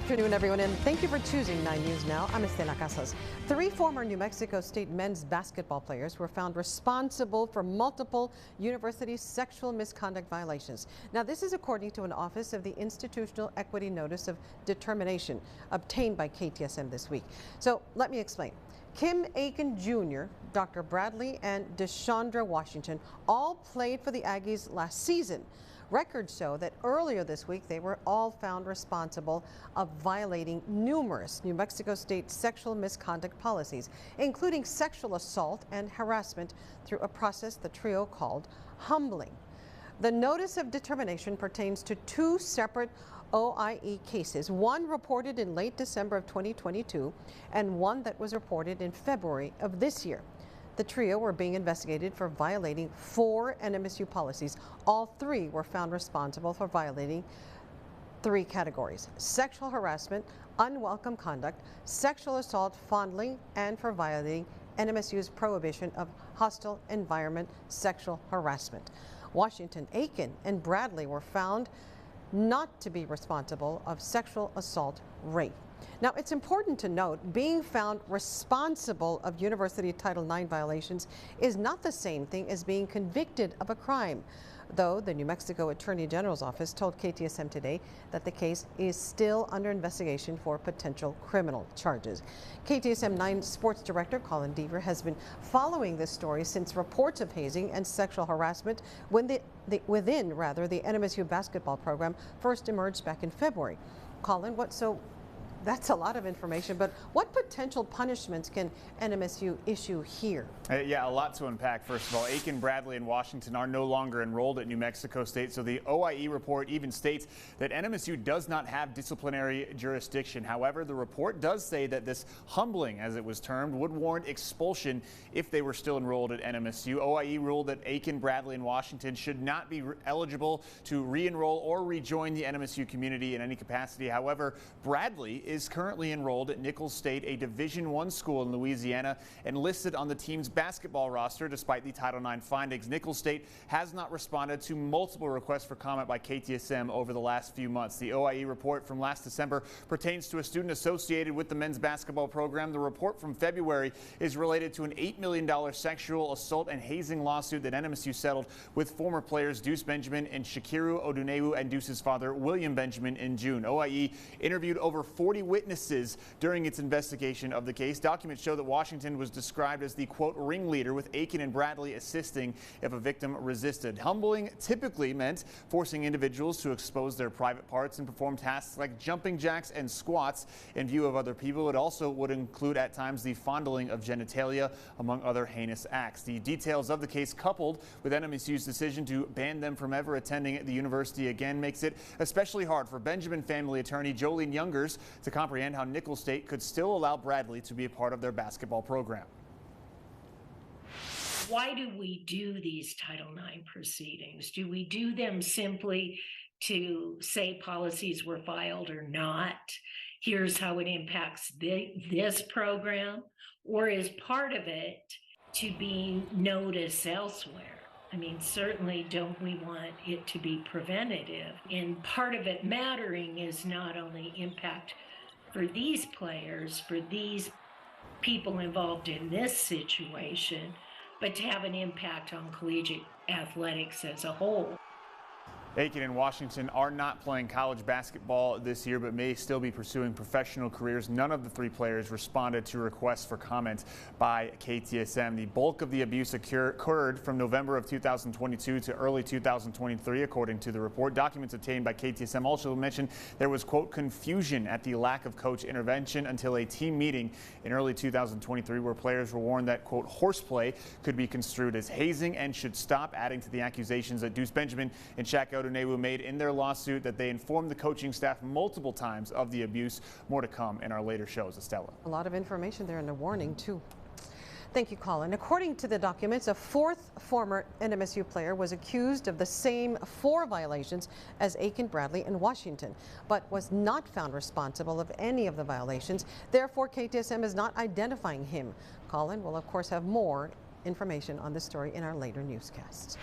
Afternoon, everyone, and thank you for choosing 9 News Now. I'm Estela Casas. 3 former New Mexico State men's basketball players were found responsible for multiple university sexual misconduct violations. Now, this is according to an Office of the Institutional Equity Notice of Determination obtained by KTSM this week. So let me explain. Kim Aiken Jr., Dr. Bradley, and Deshaundra Washington all played for the Aggies last season. Records show that earlier this week they were all found responsible of violating numerous New Mexico State sexual misconduct policies, including sexual assault and harassment through a process the trio called humbling. The notice of determination pertains to 2 separate OIE cases, one reported in late December of 2022 and one that was reported in February of this year. The trio were being investigated for violating 4 NMSU policies. All 3 were found responsible for violating 3 categories: sexual harassment, unwelcome conduct, sexual assault, fondling, and for violating NMSU's prohibition of hostile environment sexual harassment. Washington, Aiken, and Bradley were found not to be responsible of sexual assault, rape. Now, it's important to note, being found responsible of University Title IX violations is not the same thing as being convicted of a crime, though the New Mexico Attorney General's office told KTSM today that the case is still under investigation for potential criminal charges. KTSM 9 Sports Director Colin Deaver has been following this story since reports of hazing and sexual harassment within the NMSU basketball program first emerged back in February. Colin, that's a lot of information, but what potential punishments can NMSU issue here? Yeah, a lot to unpack. First of all, Aiken, Bradley, and Washington are no longer enrolled at New Mexico State, so the OIE report even states that NMSU does not have disciplinary jurisdiction. However, the report does say that this humbling, as it was termed, would warrant expulsion if they were still enrolled at NMSU. OIE ruled that Aiken, Bradley, and Washington should not be eligible to re-enroll or rejoin the NMSU community in any capacity. However, Bradley is currently enrolled at Nichols State, a Division I school in Louisiana, and listed on the team's basketball roster despite the Title IX findings. Nichols State has not responded to multiple requests for comment by KTSM over the last few months. The OIE report from last December pertains to a student associated with the men's basketball program. The report from February is related to an $8 million sexual assault and hazing lawsuit that NMSU settled with former players Deuce Benjamin and Shakiru Odunewu and Deuce's father William Benjamin in June. OIE interviewed over 40 witnesses during its investigation of the case. Documents show that Washington was described as the, quote, ringleader, with Aiken and Bradley assisting if a victim resisted. Humbling typically meant forcing individuals to expose their private parts and perform tasks like jumping jacks and squats in view of other people. It also would include at times the fondling of genitalia, among other heinous acts. The details of the case, coupled with NMSU's decision to ban them from ever attending the university again, makes it especially hard for Benjamin family attorney Jolene Youngers to comprehend how Nichols State could still allow Bradley to be a part of their basketball program. Why do we do these Title IX proceedings? Do we do them simply to say policies were filed or not? Here's how it impacts this program? Or is part of it to be noticed elsewhere? I mean, certainly don't we want it to be preventative? And part of it mattering is not only impact for these players, for these people involved in this situation, but to have an impact on collegiate athletics as a whole. Aiken and Washington are not playing college basketball this year, but may still be pursuing professional careers. None of the 3 players responded to requests for comment by KTSM. The bulk of the abuse occurred from November of 2022 to early 2023, according to the report. Documents obtained by KTSM also mentioned there was, quote, confusion at the lack of coach intervention until a team meeting in early 2023 where players were warned that, quote, horseplay could be construed as hazing and should stop, adding to the accusations that Deuce Benjamin and Shaq Odunewu made in their lawsuit that they informed the coaching staff multiple times of the abuse. More to come in our later shows. Estella. A lot of information there in the warning, too. Thank you, Colin. According to the documents, a 4th former NMSU player was accused of the same 4 violations as Aiken, Bradley, and Washington, but was not found responsible of any of the violations. Therefore, KTSM is not identifying him. Colin will, of course, have more information on this story in our later newscasts.